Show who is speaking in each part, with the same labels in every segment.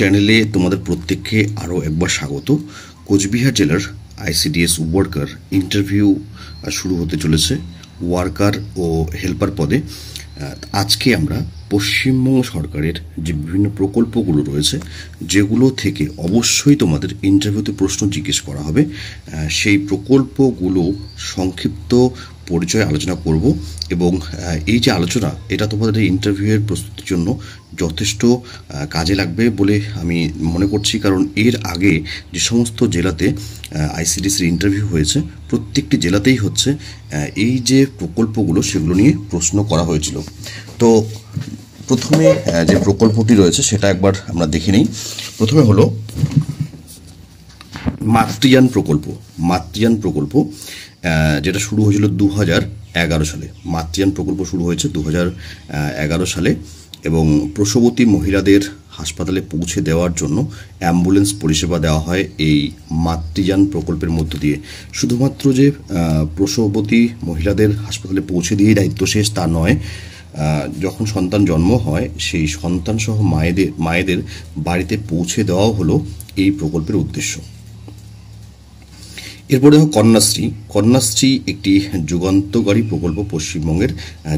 Speaker 1: চ্যানেলে তোমাদের প্রত্যেককে আরও একবার স্বাগত। কোচবিহার জেলার আইসিডিএস ওয়ার্কার ইন্টারভিউ শুরু হতে চলেছে ওয়ার্কার ও হেল্পার পদে। আজকে আমরা পশ্চিমবঙ্গ সরকারের যে বিভিন্ন প্রকল্পগুলো রয়েছে, যেগুলো থেকে অবশ্যই তোমাদের ইন্টারভিউতে প্রশ্ন জিজ্ঞেস করা হবে, সেই প্রকল্পগুলো সংক্ষিপ্ত পরিচয় আলোচনা করব। এবং এই যে আলোচনা, এটা তোমাদের ইন্টারভিউয়ের প্রস্তুতির জন্য যথেষ্ট কাজে লাগবে বলে আমি মনে করছি। কারণ এর আগে যে সমস্ত জেলাতে আইসিডিএসের ইন্টারভিউ হয়েছে, প্রত্যেকটি জেলাতেই হচ্ছে এই যে প্রকল্পগুলো সেগুলো নিয়ে প্রশ্ন করা হয়েছিল। তো প্রথমে যে প্রকল্পটি রয়েছে সেটা একবার আমরা দেখে নিই। প্রথমে হলো মাতৃযান প্রকল্প, যেটা শুরু হয়েছিল 2011 সালে। মাতৃযান প্রকল্প শুরু হয়েছে 2011 সালে এবং প্রসবতী মহিলাদের হাসপাতালে পৌঁছে দেওয়ার জন্য অ্যাম্বুলেন্স পরিষেবা দেওয়া হয় এই মাতৃযান প্রকল্পের মধ্য দিয়ে। শুধুমাত্র যে প্রসবতী মহিলাদের হাসপাতালে পৌঁছে দিয়েই দায়িত্ব শেষ তা নয়, যখন সন্তান জন্ম হয় সেই সন্তানসহ মায়েদের বাড়িতে পৌঁছে দেওয়াও হলো এই প্রকল্পের উদ্দেশ্য। এরপরে দেখো কন্যাশ্রী একটি যুগান্তকারী প্রকল্প পশ্চিমবঙ্গের,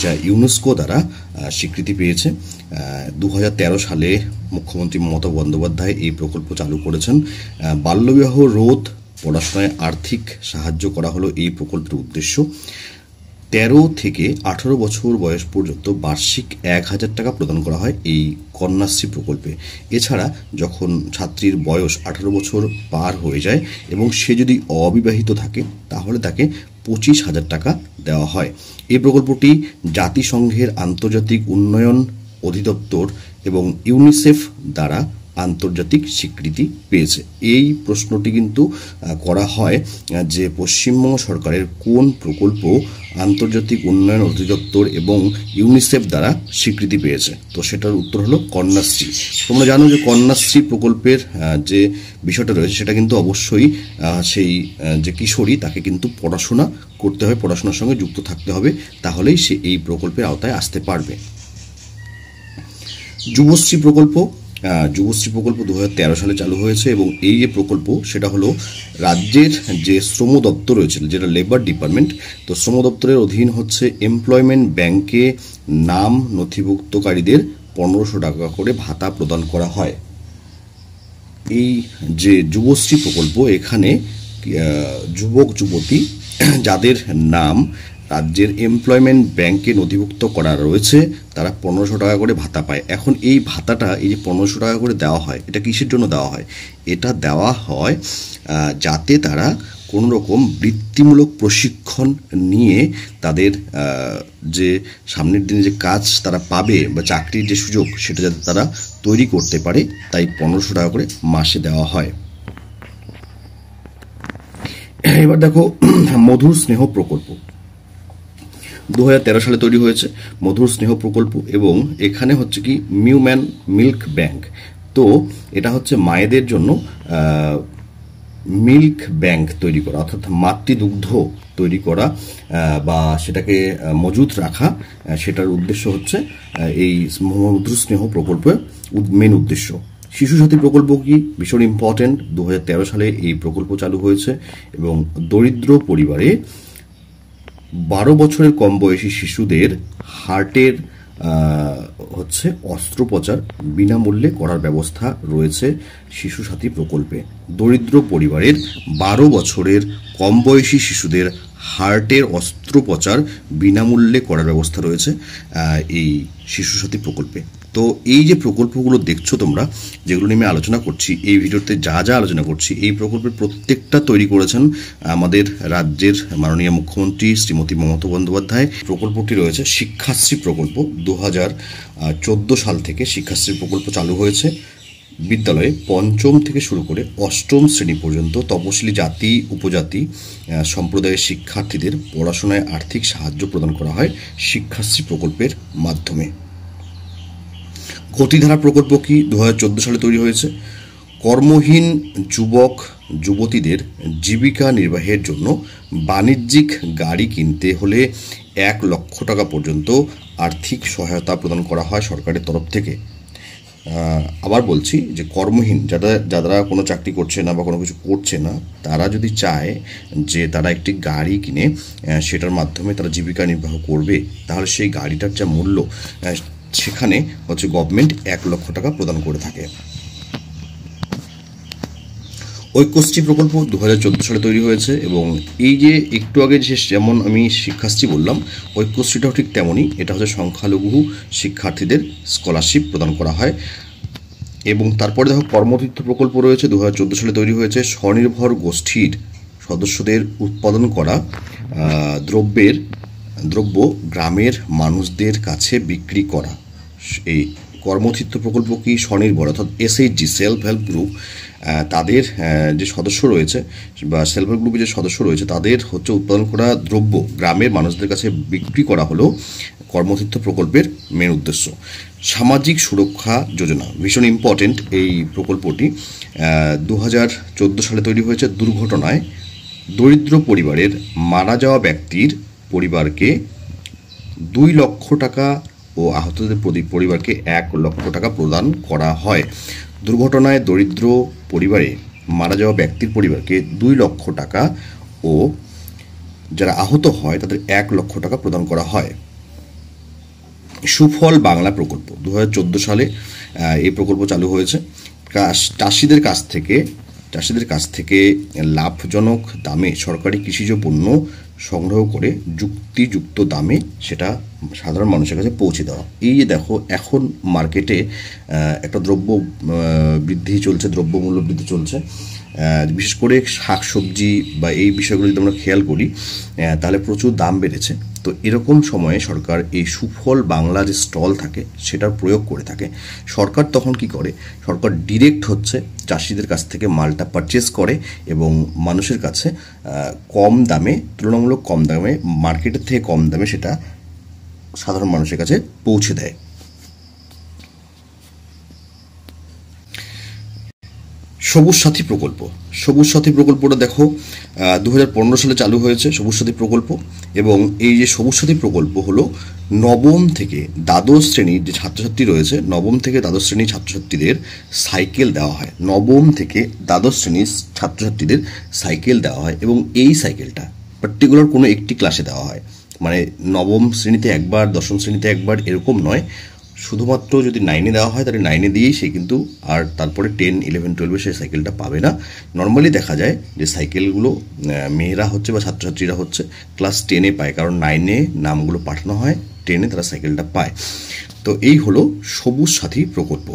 Speaker 1: যা ইউনেস্কো দ্বারা স্বীকৃতি পেয়েছে। 2013 সালে মুখ্যমন্ত্রী মমতা বন্দ্যোপাধ্যায় এই প্রকল্প চালু করেছেন। বাল্যবিবাহ রোধ, পড়াশোনায় আর্থিক সাহায্য করা হলো এই প্রকল্পের উদ্দেশ্য। 13 থেকে 18 বছর বয়স পর্যন্ত বার্ষিক 1000 টাকা প্রদান করা হয় এই কন্যাশ্রী প্রকল্পে। এছাড়া যখন ছাত্রীর বয়স 18 বছর পার হয়ে যায় এবং সে যদি অবিবাহিত থাকে, তাহলে তাকে 25,000 টাকা দেওয়া হয়। এই প্রকল্পটি জাতিসংঘের আন্তর্জাতিক উন্নয়ন অধিদপ্তর এবং ইউনিসেফ দ্বারা আন্তর্জাতিক স্বীকৃতি পেয়েছে। এই প্রশ্নটি কিন্তু করা হয় যে পশ্চিমবঙ্গ সরকারের কোন প্রকল্প আন্তর্জাতিক উন্নয়ন অধিদপ্তর এবং ইউনিসেফ দ্বারা স্বীকৃতি পেয়েছে। তো সেটার উত্তর হলো কন্যাশ্রী। তোমরা জানো যে কন্যাশ্রী প্রকল্পের যে বিষয়টা রয়েছে সেটা কিন্তু অবশ্যই সেই যে কিশোরী, তাকে কিন্তু পড়াশোনা করতে হবে, পড়াশোনার সঙ্গে যুক্ত থাকতে হবে, তাহলেই সে এই প্রকল্পের আওতায় আসতে পারবে। যুবশ্রী প্রকল্প 2013 সালে চালু হয়েছে এবং এই যে প্রকল্প সেটা হলো রাজ্যের যে শ্রম দপ্তর রয়েছে, যেটা লেবার ডিপার্টমেন্ট, তো শ্রম দপ্তরের অধীন হচ্ছে এমপ্লয়মেন্ট ব্যাংকে নাম নথিভুক্তকারীদের 1500 টাকা করে ভাতা প্রদান করা হয়। এই যে যুবশ্রী প্রকল্প, এখানে যুবক যুবতী যাদের নাম রাজ্যের এমপ্লয়মেন্ট ব্যাংকে নথিভুক্ত করা রয়েছে, তারা 1500 টাকা করে ভাতা পায়। এখন এই ভাতাটা, এই যে 1500 টাকা করে দেওয়া হয়, এটা কিসের জন্য দেওয়া হয়? এটা দেওয়া হয় যাতে তারা কোনো রকম বৃত্তিমূলক প্রশিক্ষণ নিয়ে তাদের যে সামনের দিনে যে কাজ তারা পাবে বা চাকরির যে সুযোগ, সেটা যাতে তারা তৈরি করতে পারে, তাই 1500 টাকা করে মাসে দেওয়া হয়। এবার দেখো মধুর স্নেহ প্রকল্প 2013 সালে তৈরি হয়েছে মধুর স্নেহ প্রকল্প, এবং এখানে হচ্ছে কি মিউম্যান মিল্ক ব্যাংক। তো এটা হচ্ছে মায়েদের জন্য মিল্ক ব্যাংক তৈরি করা, অর্থাৎ মাতৃদুগ্ধ তৈরি করা বা সেটাকে মজুত রাখা, সেটার উদ্দেশ্য হচ্ছে এই মধুর স্নেহ প্রকল্পের মেন উদ্দেশ্য। শিশু সাথী প্রকল্প কি ভীষণ ইম্পর্টেন্ট, 2013 সালে এই প্রকল্প চালু হয়েছে এবং দরিদ্র পরিবারে 12 বছরের কম বয়সী শিশুদের হার্টের হচ্ছে অস্ত্রোপচার বিনামূল্যে করার ব্যবস্থা রয়েছে শিশু সাথী প্রকল্পে। দরিদ্র পরিবারের 12 বছরের কম বয়সী শিশুদের হার্টের অস্ত্রোপচার বিনামূল্যে করার ব্যবস্থা রয়েছে এই শিশু সাথী প্রকল্পে। তো এই যে প্রকল্পগুলো দেখছো তোমরা, যেগুলো নিয়ে আমি আলোচনা করছি এই ভিডিওতে, যা আলোচনা করছি, এই প্রকল্পের প্রত্যেকটা তৈরি করেছেন আমাদের রাজ্যের মাননীয় মুখ্যমন্ত্রী শ্রীমতী মমতা বন্দ্যোপাধ্যায়। প্রকল্পটি রয়েছে শিক্ষাশ্রী প্রকল্প। 2014 সাল থেকে শিক্ষাশ্রী প্রকল্প চালু হয়েছে। বিদ্যালয়ে 5ম থেকে শুরু করে 8ম শ্রেণী পর্যন্ত তপশিলি জাতি উপজাতি সম্প্রদায়ের শিক্ষার্থীদের পড়াশোনায় আর্থিক সাহায্য প্রদান করা হয় শিক্ষাশ্রী প্রকল্পের মাধ্যমে। গতিধারা প্রকল্প কি 2014 সালে তৈরি হয়েছে। কর্মহীন যুবক যুবতীদের জীবিকা নির্বাহের জন্য বাণিজ্যিক গাড়ি কিনতে হলে 1 লক্ষ টাকা পর্যন্ত আর্থিক সহায়তা প্রদান করা হয় সরকারের তরফ থেকে। আবার বলছি যে কর্মহীন যারা কোনো চাকরি করছে না বা কোনো কিছু করছে না, তারা যদি চায় যে তারা একটি গাড়ি কিনে সেটার মাধ্যমে তারা জীবিকা নির্বাহ করবে, তাহলে সেই গাড়িটার যা মূল্য সেখানে হচ্ছে গভর্নমেন্ট 1 লক্ষ টাকা প্রদান করে থাকে। ঐক্যশ্রী প্রকল্প 2014 সালে তৈরি হয়েছে, এবং এই যে একটু আগে যেমন আমি শিক্ষাশ্রী বললাম, ঐক্যশ্রীটাও ঠিক তেমনই। এটা হচ্ছে সংখ্যালঘু শিক্ষার্থীদের স্কলারশিপ প্রদান করা হয়। এবং তারপরে দেখো কর্মতীর্থ প্রকল্প রয়েছে, 2014 সালে তৈরি হয়েছে। স্বনির্ভর গোষ্ঠীর সদস্যদের উৎপাদন করা দ্রব্য গ্রামের মানুষদের কাছে বিক্রি করা। এই কর্মতীর্থ প্রকল্প কি স্বনির্ভর অর্থাৎ এসএইচজি সেলফ হেল্প গ্রুপ, তাদের যে সদস্য রয়েছে বা সেলফ হেল্প গ্রুপের যে সদস্য রয়েছে তাদের হচ্ছে উৎপাদন করা দ্রব্য গ্রামের মানুষদের কাছে বিক্রি করা হলো কর্মতীর্থ প্রকল্পের মেন উদ্দেশ্য। সামাজিক সুরক্ষা যোজনা ভীষণ ইম্পর্টেন্ট এই প্রকল্পটি। 2014 সালে তৈরি হয়েছে। দুর্ঘটনায় দরিদ্র পরিবারের মারা যাওয়া ব্যক্তির পরিবারকে 2 লক্ষ টাকা ও আহতদের পরিবারকে 1 লক্ষ টাকা প্রদান করা হয়। দুর্ঘটনায় দরিদ্র পরিবারে মারা যাওয়া ব্যক্তির পরিবারকে 2 লক্ষ টাকা ও যারা আহত হয় তাদের 1 লক্ষ টাকা প্রদান করা হয়। সুফল বাংলা প্রকল্প 2014 সালে এই প্রকল্প চালু হয়েছে। চাষিদের কাছ থেকে লাভজনক দামে সরকারি কৃষিজ পণ্য সংগ্রহ করে যুক্তিযুক্ত দামে সেটা সাধারণ মানুষের কাছে পৌঁছে দেওয়া। এই যে দেখো এখন মার্কেটে একটা দ্রব্যমূল্য বৃদ্ধি চলছে, বিশেষ করে শাকসবজি বা এই বিষয়গুলো যদি আমরা খেয়াল করি তাহলে প্রচুর দাম বেড়েছে। তো এরকম সময়ে সরকার এই সুফল বাংলা যে স্টল থাকে সেটার প্রয়োগ করে থাকে। সরকার তখন কি করে, সরকার ডিরেক্ট হচ্ছে চাষিদের কাছ থেকে মালটা পারচেস করে এবং মানুষের কাছে তুলনামূলক কম দামে মার্কেটের থেকে কম দামে সেটা সাধারণ মানুষের কাছে পৌঁছে দেয়। সবুজ সাথী প্রকল্পটা দেখো 2015 সালে চালু হয়েছে সবুজ সাথী প্রকল্প। এবং এই যে সবুজ সাথী প্রকল্প হলো নবম থেকে দ্বাদশ শ্রেণীর যে ছাত্রছাত্রী রয়েছে, নবম থেকে দ্বাদশ শ্রেণীর ছাত্রছাত্রীদের সাইকেল দেওয়া হয়। নবম থেকে দ্বাদশ শ্রেণীর ছাত্রছাত্রীদের সাইকেল দেওয়া হয় এবং এই সাইকেলটা পার্টিকুলার কোনো একটি ক্লাসে দেওয়া হয়। মানে নবম শ্রেণীতে একবার, দশম শ্রেণীতে একবার এরকম নয়। শুধুমাত্র যদি 9-এ দেওয়া হয় তাহলে 9-এ দিয়েই সে কিন্তু আর তারপরে 10, 11, 12-এ সে সাইকেলটা পাবে না। নর্মালি দেখা যায় যে সাইকেলগুলো মেয়েরা হচ্ছে বা ছাত্রছাত্রীরা হচ্ছে ক্লাস 10-এ পায়, কারণ 9-এ নামগুলো পাঠানো হয়, 10-এ তারা সাইকেলটা পায়। তো এই হলো সবুজ সাথী প্রকল্প।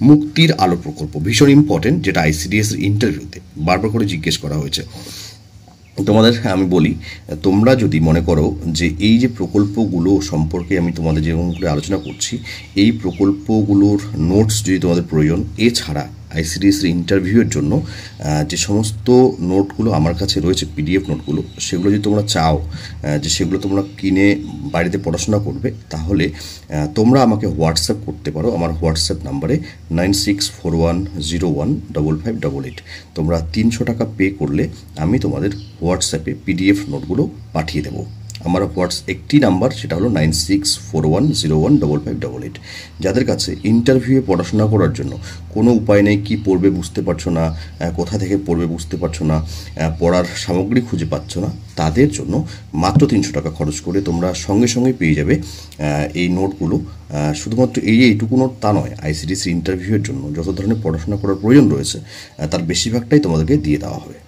Speaker 1: মুক্তির আলো প্রকল্প ভীষণ ইম্পর্টেন্ট, যেটা ICDS এর ইন্টারভিউতে বারবার করে জিজ্ঞেস করা হয়েছে। তোমাদের আমি বলি, তোমরা যদি মনে করো যে এই যে প্রকল্পগুলো সম্পর্কে আমি তোমাদের যেরকম করে আলোচনা করছি, এই প্রকল্পগুলোর নোটস যদি তোমাদের প্রয়োজন, এছাড়া ICDS এর ইন্টারভিউয়ের জন্য যে সমস্ত নোটগুলো আমার কাছে রয়েছে PDF নোটগুলো, সেগুলো যদি তোমরা চাও যে সেগুলো তোমরা কিনে বাড়িতে পড়াশোনা করবে, তাহলে তোমরা আমাকে হোয়াটসঅ্যাপ করতে পারো আমার হোয়াটসঅ্যাপ নাম্বারে 9641015588। তোমরা 300 টাকা পে করলে আমি তোমাদের হোয়াটসঅ্যাপে PDF নোটগুলো পাঠিয়ে দেবো। আমার একটি নাম্বার, সেটা হলো 9641015588। যাদের কাছে ইন্টারভিউয়ে পড়াশোনা করার জন্য কোনো উপায় নেই, কি পড়বে বুঝতে পারছো না, কোথা থেকে পড়বে বুঝতে পারছো না, পড়ার সামগ্রী খুঁজে পাচ্ছ না, তাদের জন্য মাত্র 300 টাকা খরচ করে তোমরা সঙ্গে সঙ্গে পেয়ে যাবে এই নোটগুলো। শুধুমাত্র এইটুকু নোট তা নয়, ICDS ইন্টারভিউয়ের জন্য যত ধরনের পড়াশোনা করার প্রয়োজন রয়েছে তার বেশিরভাগটাই তোমাদেরকে দিয়ে দেওয়া হবে।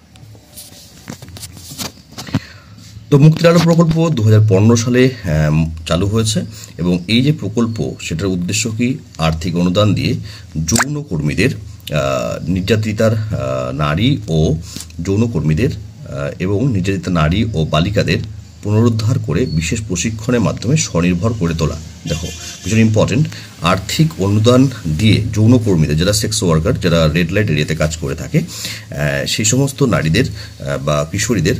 Speaker 1: তো মুক্তির আলো প্রকল্প 2015 সালে চালু হয়েছে এবং এই যে প্রকল্প সেটার উদ্দেশ্য কি, আর্থিক অনুদান দিয়ে যৌনকর্মীদের, নির্যাতিতার নারী ও যৌনকর্মীদের এবং নির্যাতিতা নারী ও বালিকাদের পুনরুদ্ধার করে বিশেষ প্রশিক্ষণের মাধ্যমে স্বনির্ভর করে তোলা। দেখো ভীষণ ইম্পর্টেন্ট, আর্থিক অনুদান দিয়ে যৌনকর্মীদের, যারা সেক্স ওয়ার্কার, যারা রেড লাইট এরিয়াতে কাজ করে থাকে, সেই সমস্ত নারীদের বা কিশোরীদের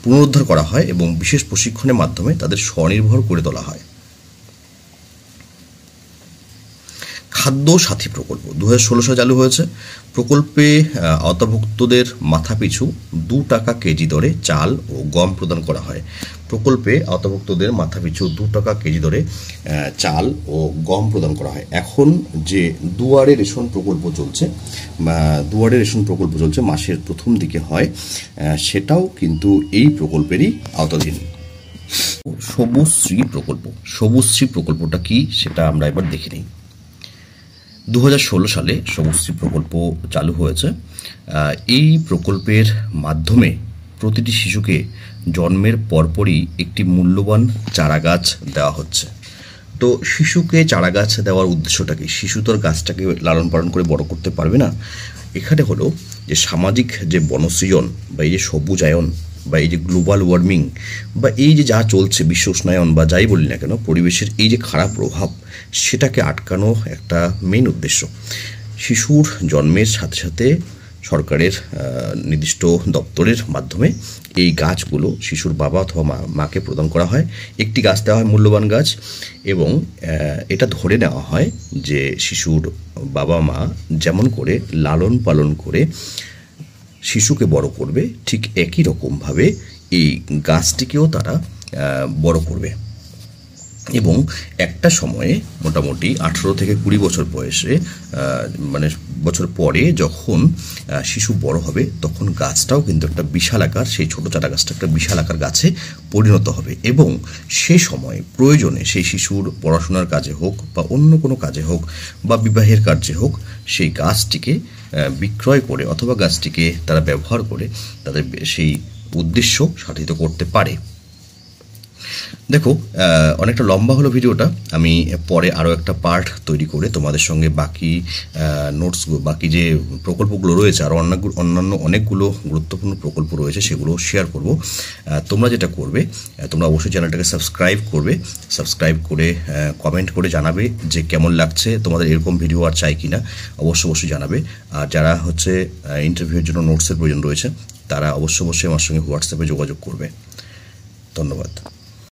Speaker 1: পুনরুদ্ধার করা হয় এবং বিশেষ প্রশিক্ষণের মাধ্যমে তাদের স্বনির্ভর করে তোলা হয়। খাদ্য সাথী প্রকল্প 2016 সালে চালু হয়েছে। প্রকল্পে আওতাভুক্তদের মাথাপিছু 2 টাকা কেজি দরে চাল ও গম প্রদান করা হয়। প্রকল্পে আওতাভুক্তদের মাথাপিছু 2 টাকা কেজি দরে চাল ও গম প্রদান করা হয়। এখন যে দুয়ারে রেশন প্রকল্প চলছে, মাসের প্রথম দিকে হয়, সেটাও কিন্তু এই প্রকল্পেরই আওতাধীন। সবুজশ্রী প্রকল্প। সবুজশ্রী প্রকল্পটা কি সেটা আমরা এবার দেখে নিই। 2016 সালে সবুজশ্রী প্রকল্প চালু হয়েছে। এই প্রকল্পের মাধ্যমে প্রতিটি শিশুকে জন্মের পরপরই একটি মূল্যবান চারাগাছ দেওয়া হচ্ছে। তো শিশুকে চারাগাছ দেওয়ার উদ্দেশ্যটা কি? শিশু তো গাছটাকে লালন পালন করে বড় করতে পারবে না। এখানে হলো যে সামাজিক যে বনসৃজন বা এই যে সবুজায়ন বা এই যে গ্লোবাল ওয়ার্মিং বা এই যে যা চলছে বিশ্ব উষ্ণায়ন বা যাই বলি না কেন, পরিবেশের এই যে খারাপ প্রভাব, সেটাকে আটকানো একটা মেইন উদ্দেশ্য। শিশুর জন্মের সাথে সাথে সরকারের নির্দিষ্ট দপ্তরের মাধ্যমে এই গাছগুলো শিশুর বাবা অথবা মাকে প্রদান করা হয়। একটি গাছ দেওয়া হয়, মূল্যবান গাছ, এবং এটা ধরে নেওয়া হয় যে শিশুর বাবা মা যেমন করে লালন পালন করে শিশুকে বড় করবে, ঠিক একই রকমভাবে এই গাছটিকেও তারা বড় করবে। এবং একটা সময়ে মোটামুটি 18 থেকে 20 বছর বয়সে বছর পরে যখন শিশু বড় হবে, তখন গাছটাও কিন্তু একটা বিশাল আকার, সেই ছোট চারা গাছটা একটা বিশাল আকার গাছে পরিণত হবে। এবং সে সময় প্রয়োজনে সেই শিশুর পড়াশোনার কাজে হোক বা অন্য কোনো কাজে হোক বা বিবাহের কার্যে হোক, সেই গাছটিকে বিক্রয় করে অথবা গাছটিকে তারা ব্যবহার করে তাদের সেই উদ্দেশ্য সাধিত করতে পারে। দেখো, অনেকটা লম্বা হলো ভিডিওটা। আমি পরে আরও একটা পার্ট তৈরি করে তোমাদের সঙ্গে বাকি নোটসগুলো, বাকি যে প্রকল্পগুলো রয়েছে, আরও অন্যান্য অনেকগুলো গুরুত্বপূর্ণ প্রকল্প রয়েছে, সেগুলো শেয়ার করব। তোমরা যেটা করবে, তোমরা অবশ্যই চ্যানেলটাকে সাবস্ক্রাইব করবে। সাবস্ক্রাইব করে কমেন্ট করে জানাবে যে কেমন লাগছে, তোমাদের এরকম ভিডিও আর চাই কিনা অবশ্যই জানাবে। আর যারা ইন্টারভিউয়ের জন্য নোটসের প্রয়োজন রয়েছে, তারা অবশ্যই আমার সঙ্গে হোয়াটসঅ্যাপে যোগাযোগ করবে। ধন্যবাদ।